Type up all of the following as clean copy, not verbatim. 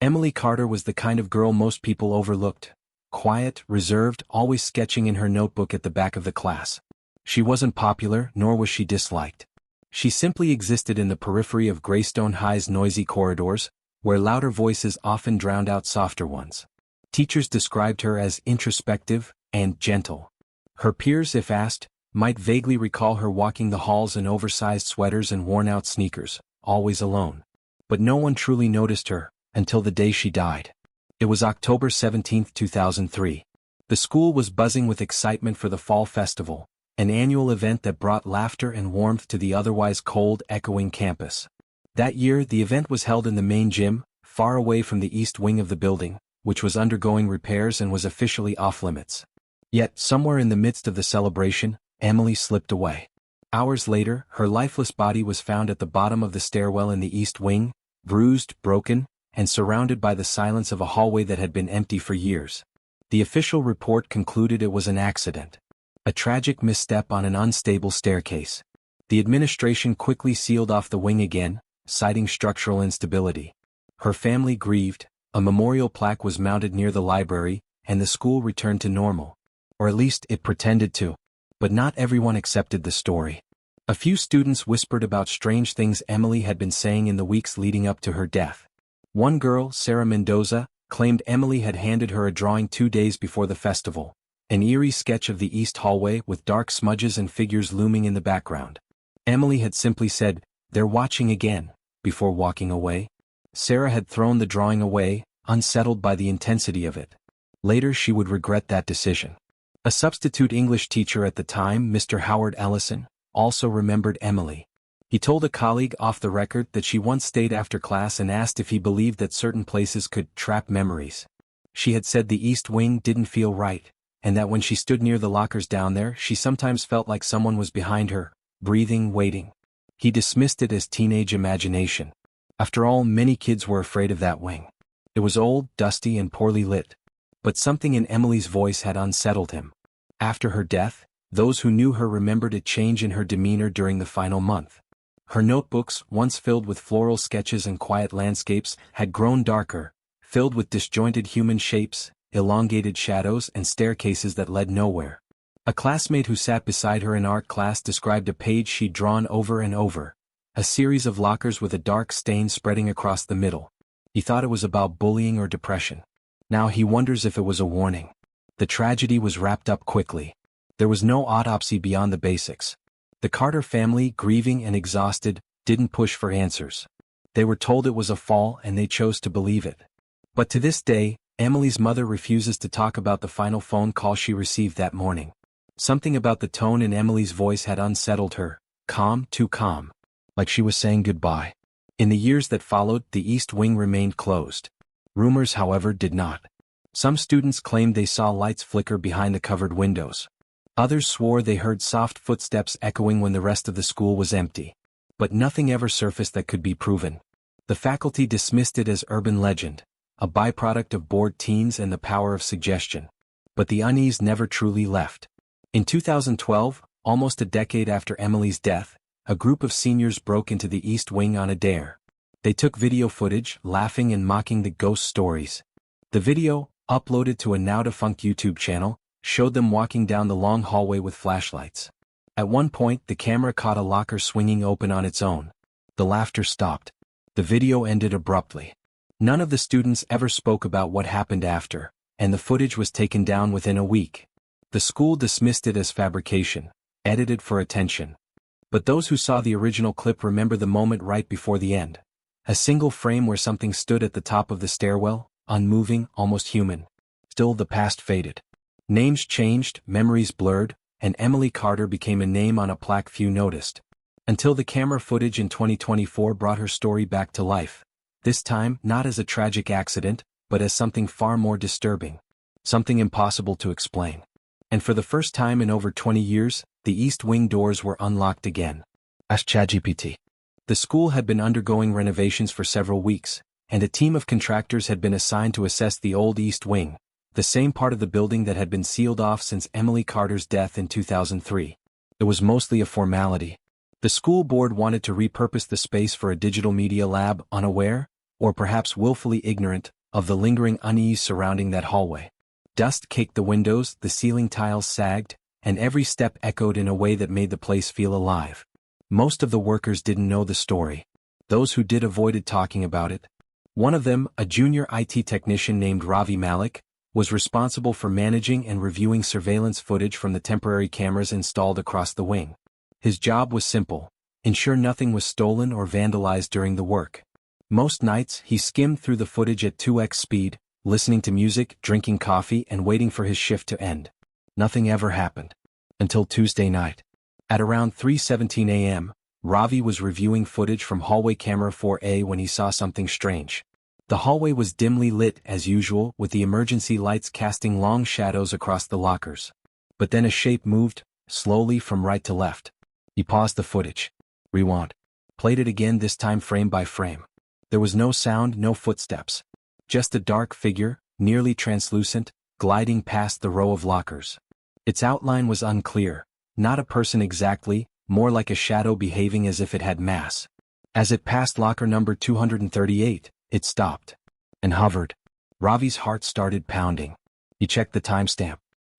Emily Carter was the kind of girl most people overlooked. Quiet, reserved, always sketching in her notebook at the back of the class. She wasn't popular, nor was she disliked. She simply existed in the periphery of Greystone High's noisy corridors, where louder voices often drowned out softer ones. Teachers described her as introspective and gentle. Her peers, if asked, might vaguely recall her walking the halls in oversized sweaters and worn-out sneakers, always alone. But no one truly noticed her, until the day she died. It was October 17, 2003. The school was buzzing with excitement for the Fall Festival, an annual event that brought laughter and warmth to the otherwise cold, echoing campus. That year, the event was held in the main gym, far away from the east wing of the building, which was undergoing repairs and was officially off-limits. Yet, somewhere in the midst of the celebration, Emily slipped away. Hours later, her lifeless body was found at the bottom of the stairwell in the east wing, bruised, broken, and surrounded by the silence of a hallway that had been empty for years. The official report concluded it was an accident. A tragic misstep on an unstable staircase. The administration quickly sealed off the wing again, citing structural instability. Her family grieved, a memorial plaque was mounted near the library, and the school returned to normal. Or at least it pretended to. But not everyone accepted the story. A few students whispered about strange things Emily had been saying in the weeks leading up to her death. One girl, Sarah Mendoza, claimed Emily had handed her a drawing 2 days before the festival, an eerie sketch of the east hallway with dark smudges and figures looming in the background. Emily had simply said, "They're watching again," before walking away. Sarah had thrown the drawing away, unsettled by the intensity of it. Later she would regret that decision. A substitute English teacher at the time, Mr. Howard Ellison, also remembered Emily. He told a colleague off the record that she once stayed after class and asked if he believed that certain places could trap memories. She had said the East Wing didn't feel right, and that when she stood near the lockers down there she sometimes felt like someone was behind her, breathing, waiting. He dismissed it as teenage imagination. After all, many kids were afraid of that wing. It was old, dusty, and poorly lit. But something in Emily's voice had unsettled him. After her death, those who knew her remembered a change in her demeanor during the final month. Her notebooks, once filled with floral sketches and quiet landscapes, had grown darker, filled with disjointed human shapes, elongated shadows, and staircases that led nowhere. A classmate who sat beside her in art class described a page she'd drawn over and over, a series of lockers with a dark stain spreading across the middle. He thought it was about bullying or depression. Now he wonders if it was a warning. The tragedy was wrapped up quickly. There was no autopsy beyond the basics. The Carter family, grieving and exhausted, didn't push for answers. They were told it was a fall and they chose to believe it. But to this day, Emily's mother refuses to talk about the final phone call she received that morning. Something about the tone in Emily's voice had unsettled her, calm, too calm. Like she was saying goodbye. In the years that followed, the East Wing remained closed. Rumors, however, did not. Some students claimed they saw lights flicker behind the covered windows. Others swore they heard soft footsteps echoing when the rest of the school was empty. But nothing ever surfaced that could be proven. The faculty dismissed it as urban legend, a byproduct of bored teens and the power of suggestion. But the unease never truly left. In 2012, almost a decade after Emily's death, a group of seniors broke into the East Wing on a dare. They took video footage, laughing and mocking the ghost stories. The video, uploaded to a now-defunct YouTube channel, showed them walking down the long hallway with flashlights. At one point, the camera caught a locker swinging open on its own. The laughter stopped. The video ended abruptly. None of the students ever spoke about what happened after, and the footage was taken down within a week. The school dismissed it as fabrication, edited for attention. But those who saw the original clip remember the moment right before the end. A single frame where something stood at the top of the stairwell, unmoving, almost human. Still, the past faded. Names changed, memories blurred, and Emily Carter became a name on a plaque few noticed. Until the camera footage in 2024 brought her story back to life. This time, not as a tragic accident, but as something far more disturbing. Something impossible to explain. And for the first time in over 20 years, the East Wing doors were unlocked again. Ask ChatGPT. The school had been undergoing renovations for several weeks, and a team of contractors had been assigned to assess the old East Wing, the same part of the building that had been sealed off since Emily Carter's death in 2003. It was mostly a formality. The school board wanted to repurpose the space for a digital media lab, unaware, or perhaps willfully ignorant, of the lingering unease surrounding that hallway. Dust caked the windows, the ceiling tiles sagged, and every step echoed in a way that made the place feel alive. Most of the workers didn't know the story. Those who did avoided talking about it. One of them, a junior IT technician named Ravi Malik, was responsible for managing and reviewing surveillance footage from the temporary cameras installed across the wing. His job was simple: ensure nothing was stolen or vandalized during the work. Most nights, he skimmed through the footage at 2x speed, listening to music, drinking coffee, and waiting for his shift to end. Nothing ever happened. Until Tuesday night. At around 3:17 a.m., Ravi was reviewing footage from hallway camera 4A when he saw something strange. The hallway was dimly lit as usual, with the emergency lights casting long shadows across the lockers. But then a shape moved, slowly from right to left. He paused the footage. Rewound. Played it again, this time frame by frame. There was no sound, no footsteps. Just a dark figure, nearly translucent, gliding past the row of lockers. Its outline was unclear, not a person exactly, more like a shadow behaving as if it had mass. As it passed locker number 238, it stopped. And hovered. Ravi's heart started pounding. He checked the timestamp.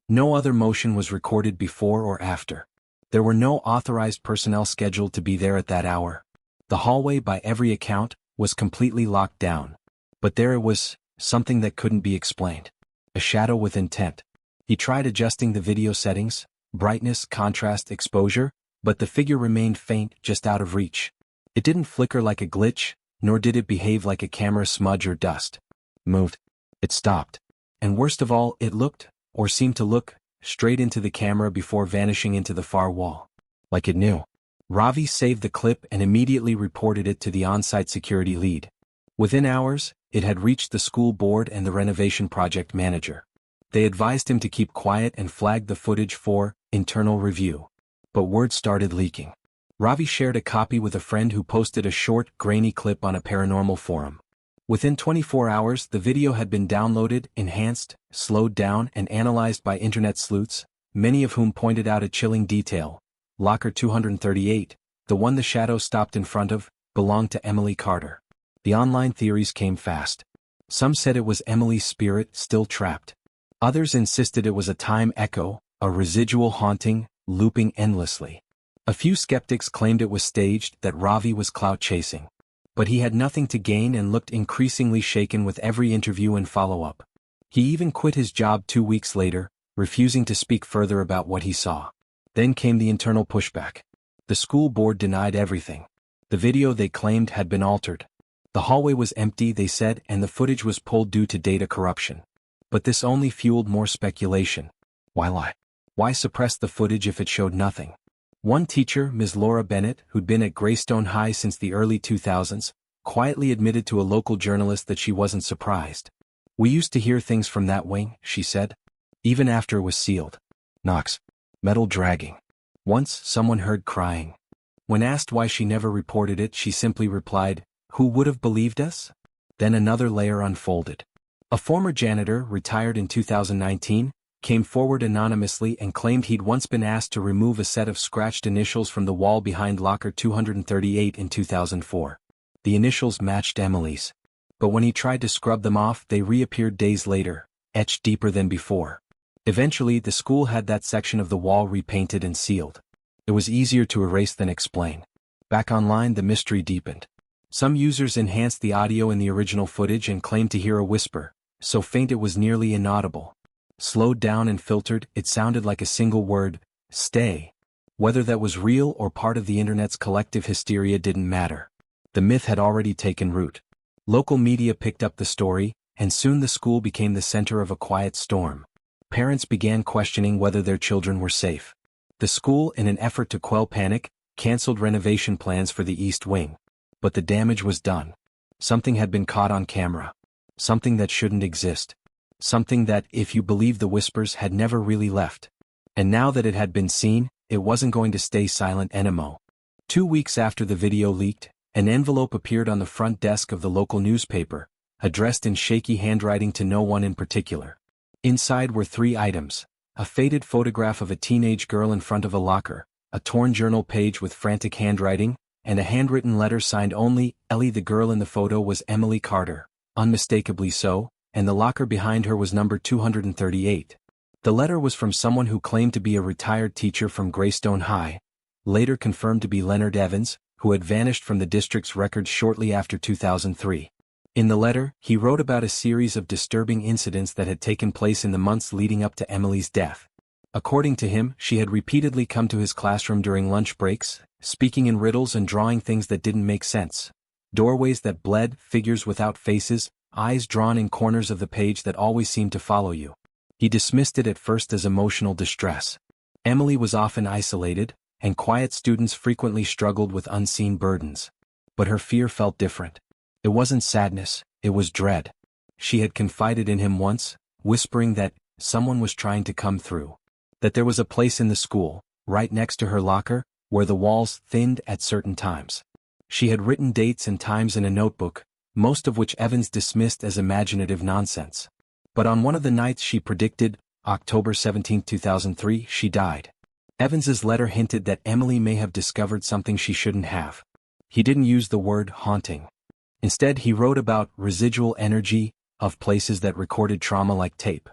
No other motion was recorded before or after. There were no authorized personnel scheduled to be there at that hour. The hallway, by every account, was completely locked down. But there it was, something that couldn't be explained. A shadow with intent. He tried adjusting the video settings, brightness, contrast, exposure, but the figure remained faint, just out of reach. It didn't flicker like a glitch, nor did it behave like a camera smudge or dust. Moved. It stopped. And worst of all, it looked, or seemed to look, straight into the camera before vanishing into the far wall. Like it knew. Ravi saved the clip and immediately reported it to the on-site security lead. Within hours, it had reached the school board and the renovation project manager. They advised him to keep quiet and flagged the footage for internal review. But word started leaking. Ravi shared a copy with a friend who posted a short, grainy clip on a paranormal forum. Within 24 hours, the video had been downloaded, enhanced, slowed down, and analyzed by internet sleuths, many of whom pointed out a chilling detail. Locker 238, the one the shadow stopped in front of, belonged to Emily Carter. The online theories came fast. Some said it was Emily's spirit still trapped. Others insisted it was a time echo, a residual haunting, looping endlessly. A few skeptics claimed it was staged, that Ravi was clout chasing. But he had nothing to gain and looked increasingly shaken with every interview and follow-up. He even quit his job 2 weeks later, refusing to speak further about what he saw. Then came the internal pushback. The school board denied everything. The video, they claimed, had been altered. The hallway was empty, they said, and the footage was pulled due to data corruption. But this only fueled more speculation. Why lie? Why suppress the footage if it showed nothing? One teacher, Ms. Laura Bennett, who'd been at Greystone High since the early 2000s, quietly admitted to a local journalist that she wasn't surprised. "We used to hear things from that wing," she said. "Even after it was sealed. Knocks. Metal dragging. Once, someone heard crying. When asked why she never reported it, she simply replied, 'Who would have believed us?' Then another layer unfolded. A former janitor, retired in 2019, came forward anonymously and claimed he'd once been asked to remove a set of scratched initials from the wall behind locker 238 in 2004. The initials matched Emily's. But when he tried to scrub them off, they reappeared days later, etched deeper than before. Eventually, the school had that section of the wall repainted and sealed. It was easier to erase than explain. Back online, the mystery deepened. Some users enhanced the audio in the original footage and claimed to hear a whisper, so faint it was nearly inaudible. Slowed down and filtered, it sounded like a single word: stay. Whether that was real or part of the internet's collective hysteria didn't matter. The myth had already taken root. Local media picked up the story, and soon the school became the center of a quiet storm. Parents began questioning whether their children were safe. The school, in an effort to quell panic, canceled renovation plans for the East Wing. But the damage was done. Something had been caught on camera. Something that shouldn't exist. Something that, if you believe the whispers, had never really left. And now that it had been seen, it wasn't going to stay silent anymore. 2 weeks after the video leaked, an envelope appeared on the front desk of the local newspaper, addressed in shaky handwriting to no one in particular. Inside were 3 items: a faded photograph of a teenage girl in front of a locker, a torn journal page with frantic handwriting, and a handwritten letter signed only Ellie. The girl in the photo was Emily Carter, unmistakably so, and the locker behind her was number 238. The letter was from someone who claimed to be a retired teacher from Greystone High, later confirmed to be Leonard Evans, who had vanished from the district's records shortly after 2003. In the letter, he wrote about a series of disturbing incidents that had taken place in the months leading up to Emily's death. According to him, she had repeatedly come to his classroom during lunch breaks, speaking in riddles and drawing things that didn't make sense. Doorways that bled, figures without faces, eyes drawn in corners of the page that always seemed to follow you. He dismissed it at first as emotional distress. Emily was often isolated, and quiet students frequently struggled with unseen burdens. But her fear felt different. It wasn't sadness, it was dread. She had confided in him once, whispering that someone was trying to come through. That there was a place in the school, right next to her locker, where the walls thinned at certain times. She had written dates and times in a notebook, most of which Evans dismissed as imaginative nonsense. But on one of the nights she predicted, October 17, 2003, she died. Evans's letter hinted that Emily may have discovered something she shouldn't have. He didn't use the word haunting. Instead, he wrote about residual energy of places that recorded trauma like tape.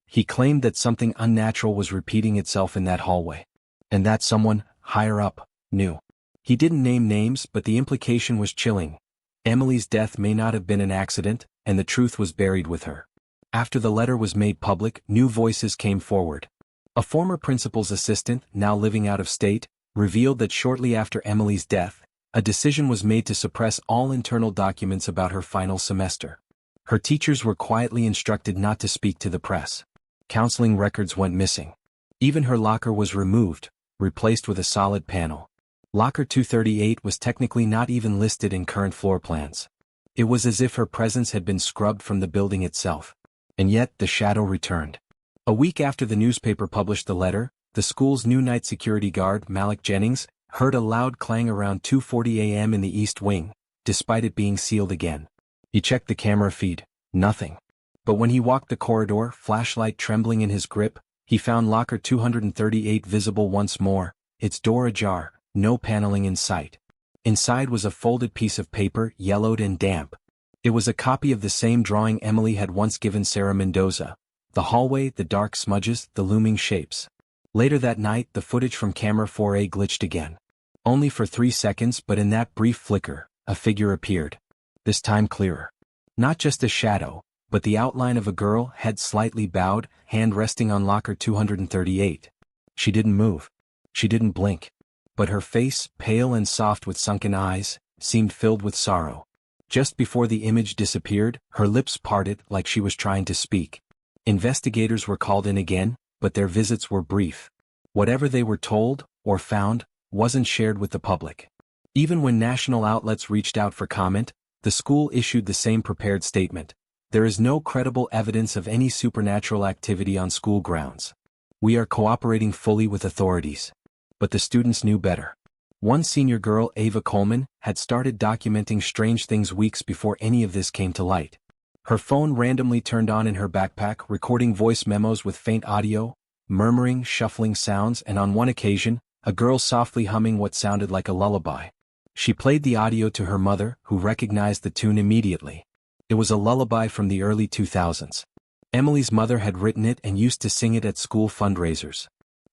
He claimed that something unnatural was repeating itself in that hallway. And that someone, higher up, knew. He didn't name names, but the implication was chilling. Emily's death may not have been an accident, and the truth was buried with her. After the letter was made public, new voices came forward. A former principal's assistant, now living out of state, revealed that shortly after Emily's death, a decision was made to suppress all internal documents about her final semester. Her teachers were quietly instructed not to speak to the press. Counseling records went missing. Even her locker was removed, replaced with a solid panel. Locker 238 was technically not even listed in current floor plans. It was as if her presence had been scrubbed from the building itself. And yet the shadow returned. A week after the newspaper published the letter, the school's new night security guard, Malik Jennings, heard a loud clang around 2:40 a.m. in the East Wing, despite it being sealed again. He checked the camera feed, nothing. But when he walked the corridor, flashlight trembling in his grip, he found locker 238 visible once more, its door ajar, no paneling in sight. Inside was a folded piece of paper, yellowed and damp. It was a copy of the same drawing Emily had once given Sarah Mendoza. The hallway, the dark smudges, the looming shapes. Later that night, the footage from camera 4A glitched again. Only for 3 seconds, but in that brief flicker, a figure appeared. This time clearer. Not just a shadow, but the outline of a girl, head slightly bowed, hand resting on locker 238. She didn't move. She didn't blink. But her face, pale and soft with sunken eyes, seemed filled with sorrow. Just before the image disappeared, her lips parted like she was trying to speak. Investigators were called in again, but their visits were brief. Whatever they were told, or found, wasn't shared with the public. Even when national outlets reached out for comment, the school issued the same prepared statement. There is no credible evidence of any supernatural activity on school grounds. We are cooperating fully with authorities. But the students knew better. One senior girl, Ava Coleman, had started documenting strange things weeks before any of this came to light. Her phone randomly turned on in her backpack, recording voice memos with faint audio, murmuring, shuffling sounds, and on one occasion, a girl softly humming what sounded like a lullaby. She played the audio to her mother, who recognized the tune immediately. It was a lullaby from the early 2000s. Emily's mother had written it and used to sing it at school fundraisers.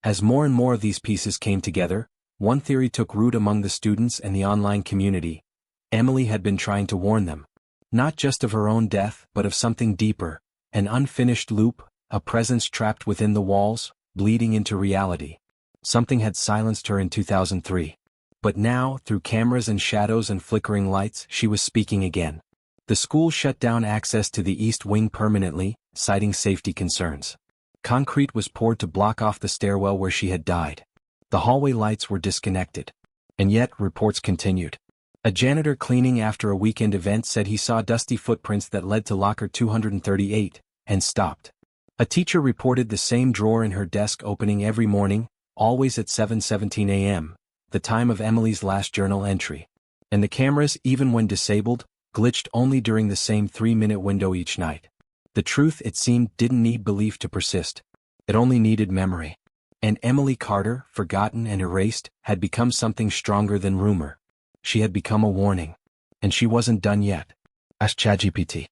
As more and more of these pieces came together, one theory took root among the students and the online community. Emily had been trying to warn them. Not just of her own death, but of something deeper, an unfinished loop, a presence trapped within the walls, bleeding into reality. Something had silenced her in 2003. But now, through cameras and shadows and flickering lights, she was speaking again. The school shut down access to the East Wing permanently, citing safety concerns. Concrete was poured to block off the stairwell where she had died. The hallway lights were disconnected. And yet, reports continued. A janitor cleaning after a weekend event said he saw dusty footprints that led to locker 238, and stopped. A teacher reported the same drawer in her desk opening every morning, always at 7:17 a.m., the time of Emily's last journal entry. And the cameras, even when disabled, glitched only during the same 3-minute window each night. The truth, it seemed, didn't need belief to persist. It only needed memory. And Emily Carter, forgotten and erased, had become something stronger than rumor. She had become a warning. And she wasn't done yet. Asked ChatGPT.